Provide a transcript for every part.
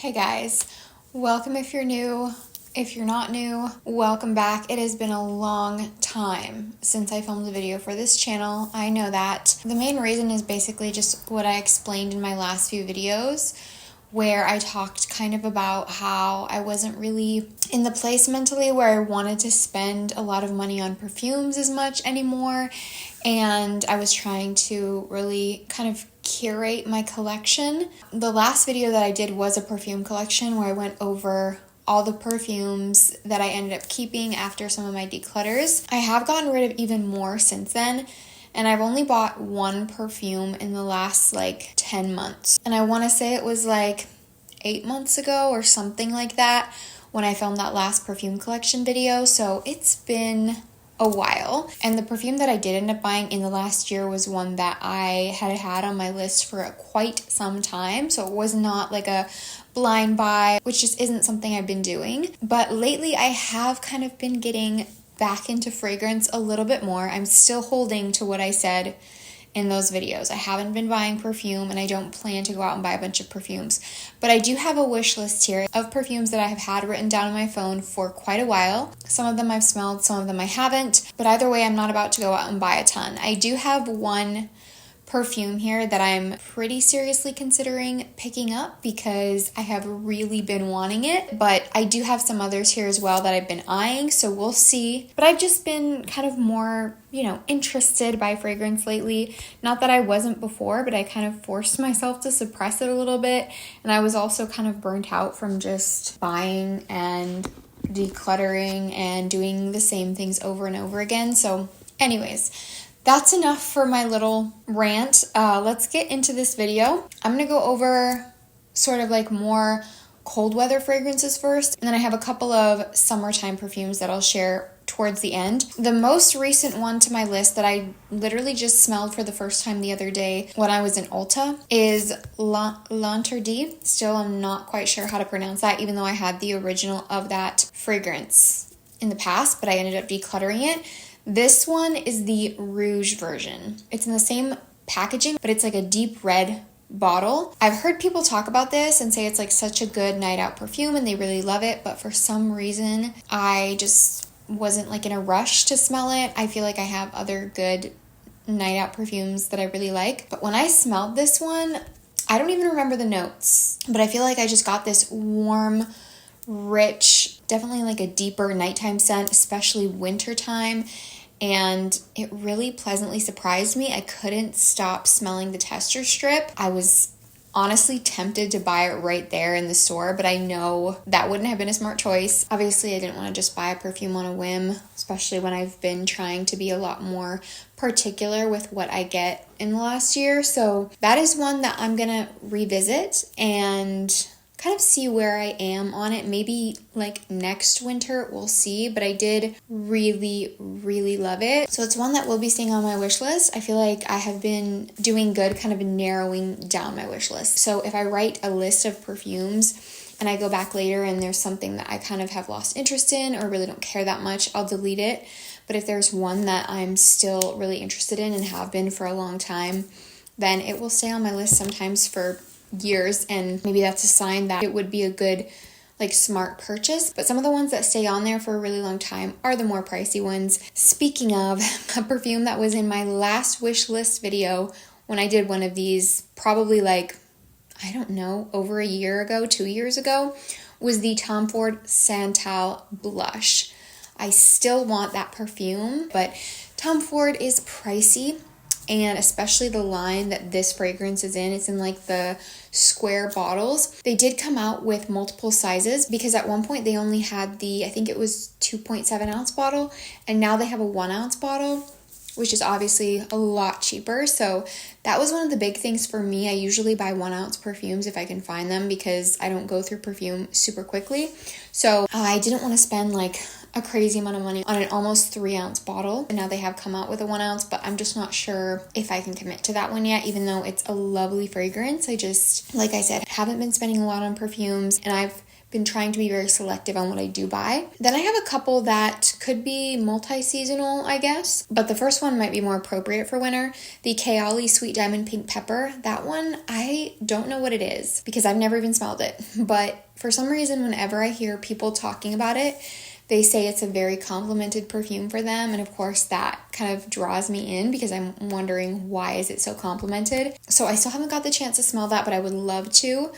Hey guys, welcome if you're new. If you're not new, welcome back. It has been a long time since I filmed a video for this channel. I know that. The main reason is basically just what I explained in my last few videos, where I talked kind of about how I wasn't really in the place mentally where I wanted to spend a lot of money on perfumes as much anymore. And I was trying to really kind of curate my collection. The last video that I did was a perfume collection where I went over all the perfumes that I ended up keeping after some of my declutters. I have gotten rid of even more since then, and I've only bought one perfume in the last 10 months. And I want to say it was 8 months ago or something like that when I filmed that last perfume collection video. So it's been a while. And the perfume that I did end up buying in the last year was one that I had on my list for quite some time. So it was not like a blind buy, which just isn't something I've been doing. But lately I have kind of been getting back into fragrance a little bit more. I'm still holding to what I said in those videos. I haven't been buying perfume, and I don't plan to go out and buy a bunch of perfumes. But I do have a wish list here of perfumes that I have had written down on my phone for quite a while. Some of them I've smelled, some of them I haven't. But either way, I'm not about to go out and buy a ton. I do have one perfume here that I'm pretty seriously considering picking up because I have really been wanting it, but I do have some others here as well that I've been eyeing, so we'll see. But I've just been kind of more, interested by fragrance lately. Not that I wasn't before, but I kind of forced myself to suppress it a little bit, and I was also kind of burnt out from just buying and decluttering and doing the same things over and over again. So anyways, that's enough for my little rant. Let's get into this video. I'm going to go over sort of more cold weather fragrances first, and then I have a couple of summertime perfumes that I'll share towards the end. The most recent one to my list that I literally just smelled for the first time the other day when I was in Ulta is latte. Still, I'm not quite sure how to pronounce that, even though I had the original of that fragrance in the past, but I ended up decluttering it. This one is the rouge version. It's in the same packaging, but it's like a deep red bottle. I've heard people talk about this and say it's such a good night out perfume and they really love it, but for some reason I just wasn't in a rush to smell it. I feel like I have other good night out perfumes that I really like, but when I smelled this one, I don't even remember the notes, but I feel like I just got this warm, rich, definitely a deeper nighttime scent, especially wintertime, and it really pleasantly surprised me. I couldn't stop smelling the tester strip. I was honestly tempted to buy it right there in the store, but I know that wouldn't have been a smart choice. Obviously, I didn't want to just buy a perfume on a whim, especially when I've been trying to be a lot more particular with what I get in the last year. So that is one that I'm gonna revisit and kind of see where I am on it. Maybe next winter, we'll see, but I did really, really love it. So it's one that will be staying on my wish list. I feel like I have been doing good kind of narrowing down my wish list. So if I write a list of perfumes and I go back later and there's something that I kind of have lost interest in or really don't care that much, I'll delete it. But if there's one that I'm still really interested in and have been for a long time, then it will stay on my list sometimes for years, and maybe that's a sign that it would be a good smart purchase. But some of the ones that stay on there for a really long time are the more pricey ones. Speaking of, a perfume that was in my last wish list video when I did one of these, probably I don't know, over a year ago, 2 years ago, was the Tom Ford Santal blush. I still want that perfume, but Tom Ford is pricey. And especially the line that this fragrance is in, it's in the square bottles. They did come out with multiple sizes because at one point they only had I think it was 2.7 ounce bottle, and now they have a 1 ounce bottle, which is obviously a lot cheaper. So that was one of the big things for me. I usually buy 1 ounce perfumes if I can find them because I don't go through perfume super quickly. So I didn't want to spend a crazy amount of money on an almost 3 ounce bottle. And now they have come out with a 1 ounce, but I'm just not sure if I can commit to that one yet, even though it's a lovely fragrance. I just, like I said, haven't been spending a lot on perfumes, and I've been trying to be very selective on what I do buy. Then I have a couple that could be multi-seasonal, I guess, but the first one might be more appropriate for winter. The Kayali Sweet Diamond Pink Pepper, that one, I don't know what it is because I've never even smelled it, but for some reason, whenever I hear people talking about it, they say it's a very complimented perfume for them, and of course that kind of draws me in because I'm wondering why is it so complimented. So I still haven't got the chance to smell that, but I would love to.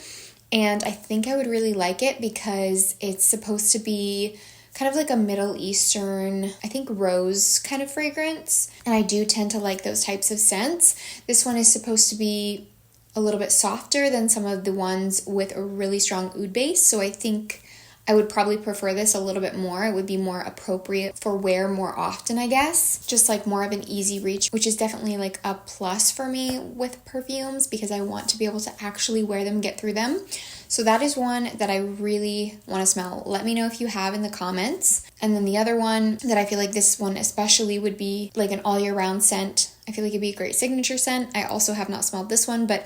And I think I would really like it because it's supposed to be kind of like a Middle Eastern, I think rose kind of fragrance. And I do tend to like those types of scents. This one is supposed to be a little bit softer than some of the ones with a really strong oud base. So I think I would probably prefer this a little bit more. It would be more appropriate for wear more often, I guess. Just like more of an easy reach, which is definitely like a plus for me with perfumes because I want to be able to actually wear them, get through them. So that is one that I really want to smell. Let me know if you have in the comments. And then the other one that I feel like this one especially would be like an all year round scent. I feel like it'd be a great signature scent. I also have not smelled this one, but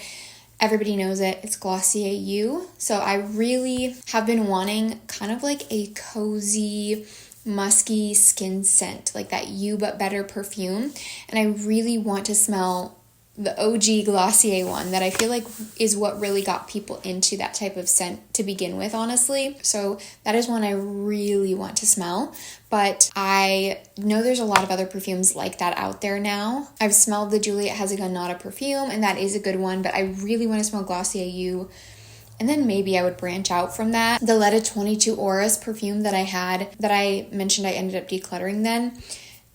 everybody knows it. It's Glossier You. So I really have been wanting kind of like a cozy, musky skin scent, like that You But Better perfume. And I really want to smell the OG Glossier one that I feel like is what really got people into that type of scent to begin with, honestly. So that is one I really want to smell. But I know there's a lot of other perfumes like that out there now. I've smelled the Juliette Has a Gun Nada perfume, and that is a good one, but I really want to smell Glossier You. And then maybe I would branch out from that. The Letta 22 Auras perfume that I had, that I mentioned I ended up decluttering then,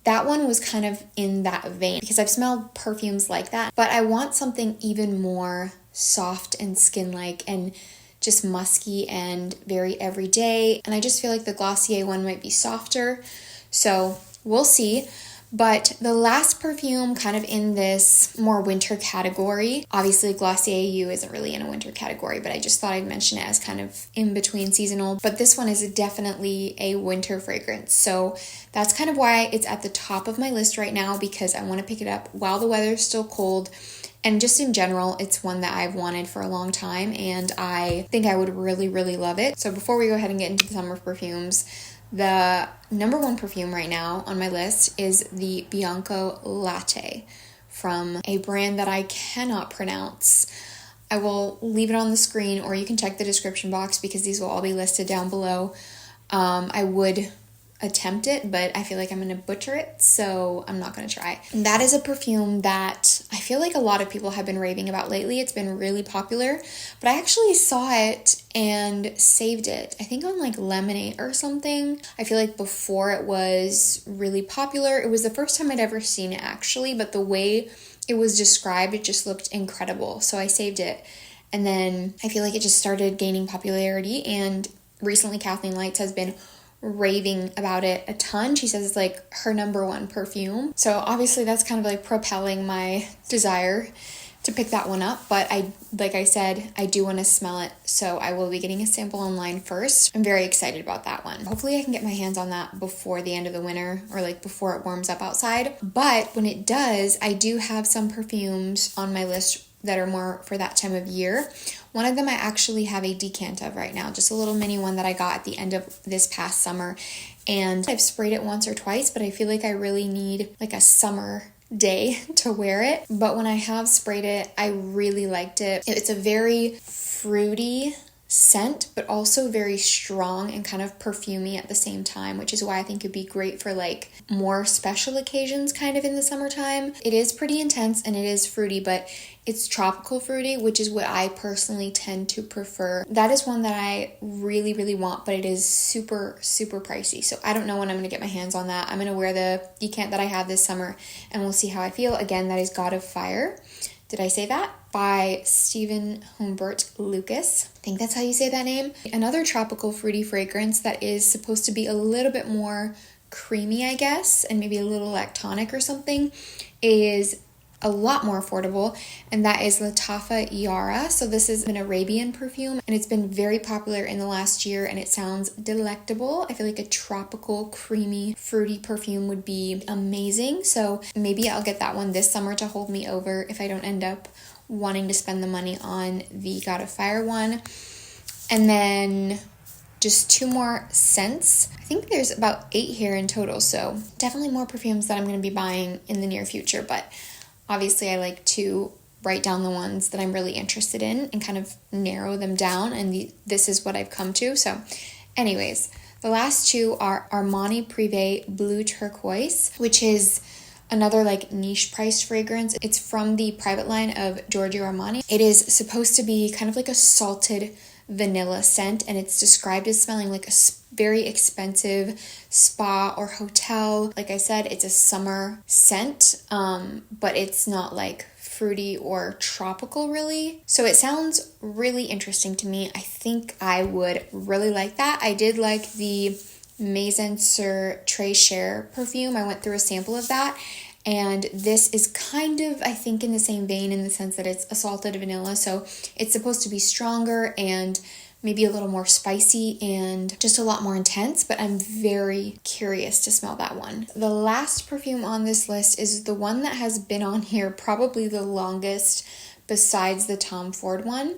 that one was kind of in that vein because I've smelled perfumes like that, but I want something even more soft and skin-like and just musky and very everyday. And I just feel like the Glossier one might be softer. So we'll see. But the last perfume kind of in this more winter category, obviously Glossier You isn't really in a winter category, but I just thought I'd mention it as kind of in between seasonal. But this one is definitely a winter fragrance. So that's kind of why it's at the top of my list right now, because I want to pick it up while the weather's still cold. And just in general, it's one that I've wanted for a long time, and I think I would really, really love it. So before we go ahead and get into the summer perfumes, the number one perfume right now on my list is the Bianco Latte from a brand that I cannot pronounce. I will leave it on the screen, or you can check the description box because these will all be listed down below. I would attempt it, but I feel like I'm going to butcher it, so I'm not going to try. And that is a perfume that I feel like a lot of people have been raving about lately. It's been really popular, but I actually saw it and saved it, I think on like Lemonade or something. I feel like before it was really popular. It was the first time I'd ever seen it actually, but the way it was described, it just looked incredible. So I saved it. And then I feel like it just started gaining popularity, and recently Kathleen Lights has been raving about it a ton. She says it's like her number one perfume. So obviously that's kind of like propelling my desire to pick that one up. But like I said, I do want to smell it. So I will be getting a sample online first. I'm very excited about that one. Hopefully I can get my hands on that before the end of the winter, or like before it warms up outside. But when it does, I do have some perfumes on my list that are more for that time of year. One of them I actually have a decant of right now, just a little mini one that I got at the end of this past summer. And I've sprayed it once or twice, but I feel like I really need like a summer day to wear it. But when I have sprayed it, I really liked it. It's a very fruity scent, but also very strong and kind of perfumey at the same time, which is why I think it'd be great for like more special occasions kind of in the summertime. It is pretty intense and it is fruity, but it's tropical fruity, which is what I personally tend to prefer. That is one that I really, really want, but it is super, super pricey. So I don't know when I'm going to get my hands on that. I'm going to wear the decant that I have this summer and we'll see how I feel. Again, that is God of Fire. Did I say that? By Stephen Humbert Lucas. I think that's how you say that name. Another tropical fruity fragrance that is supposed to be a little bit more creamy, I guess, and maybe a little lactonic or something, is a lot more affordable, and that is LFA Yara. So this is an Arabian perfume, and it's been very popular in the last year, and it sounds delectable. I feel like a tropical, creamy, fruity perfume would be amazing. So maybe I'll get that one this summer to hold me over if I don't end up wanting to spend the money on the God of Fire one. And then just 2 more scents. I think there's about 8 here in total, so definitely more perfumes that I'm going to be buying in the near future, but obviously I like to write down the ones that I'm really interested in and kind of narrow them down, and this is what I've come to. So anyways, the last 2 are Armani Prive Blue Turquoise, which is another like niche priced fragrance. It's from the private line of Giorgio Armani. It is supposed to be kind of like a salted vanilla scent, and it's described as smelling like a very expensive spa or hotel. Like I said, it's a summer scent, but it's not like fruity or tropical really. So it sounds really interesting to me. I think I would really like that. I did like the Maison sur Très Cher perfume. I went through a sample of that, and this is kind of, I think, in the same vein in the sense that it's a salted vanilla, so it's supposed to be stronger and maybe a little more spicy and just a lot more intense, but I'm very curious to smell that one. The last perfume on this list is the one that has been on here probably the longest besides the Tom Ford one,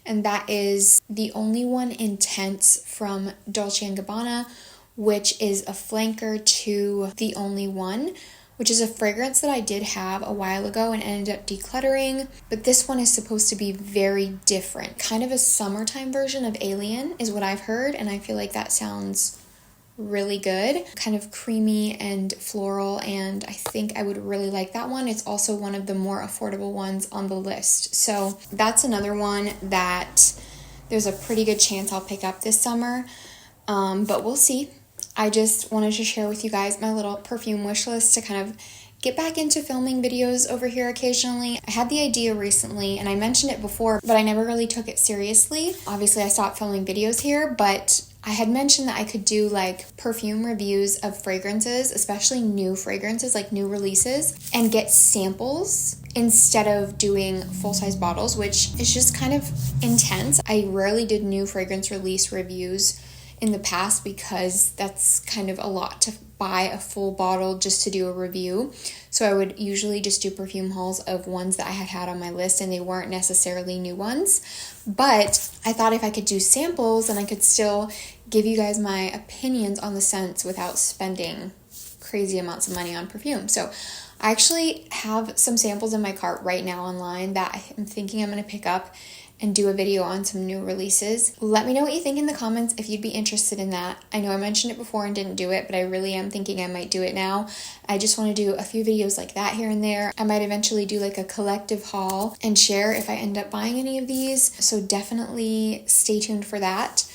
and that is the Only One Intense from Dolce & Gabbana, which is a flanker to the Only One, which is a fragrance that I did have a while ago and ended up decluttering. But this one is supposed to be very different. Kind of a summertime version of Alien is what I've heard, and I feel like that sounds really good. Kind of creamy and floral, and I think I would really like that one. It's also one of the more affordable ones on the list. So that's another one that there's a pretty good chance I'll pick up this summer, but we'll see. I just wanted to share with you guys my little perfume wish list to kind of get back into filming videos over here occasionally. I had the idea recently, and I mentioned it before, but I never really took it seriously. Obviously, I stopped filming videos here, but I had mentioned that I could do like perfume reviews of fragrances, especially new fragrances, like new releases, and get samples instead of doing full-size bottles, which is just kind of intense. I rarely did new fragrance release reviews in the past because that's kind of a lot to buy a full bottle just to do a review. So I would usually just do perfume hauls of ones that I had on my list, and they weren't necessarily new ones. But I thought if I could do samples, then I could still give you guys my opinions on the scents without spending crazy amounts of money on perfume. So I actually have some samples in my cart right now online that I'm thinking I'm going to pick up and do a video on some new releases. Let me know what you think in the comments if you'd be interested in that. I know I mentioned it before and didn't do it, but I really am thinking I might do it now. I just want to do a few videos like that here and there. I might eventually do like a collective haul and share if I end up buying any of these. So definitely stay tuned for that.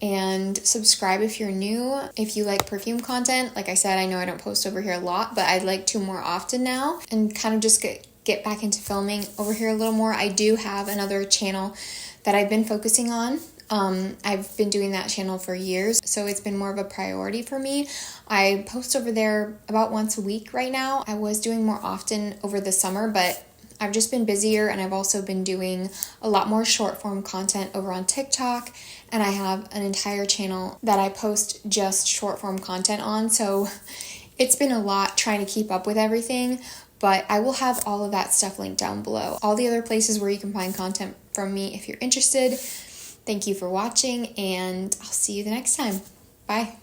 And subscribe if you're new. If you like perfume content, like I said, I know I don't post over here a lot, but I'd like to more often now and kind of just get back into filming over here a little more. I do have another channel that I've been focusing on. I've been doing that channel for years, so it's been more of a priority for me. I post over there about once a week right now. I was doing more often over the summer, but I've just been busier, and I've also been doing a lot more short form content over on TikTok, and I have an entire channel that I post just short form content on, so it's been a lot trying to keep up with everything. But I will have all of that stuff linked down below. All the other places where you can find content from me if you're interested. Thank you for watching, and I'll see you the next time. Bye.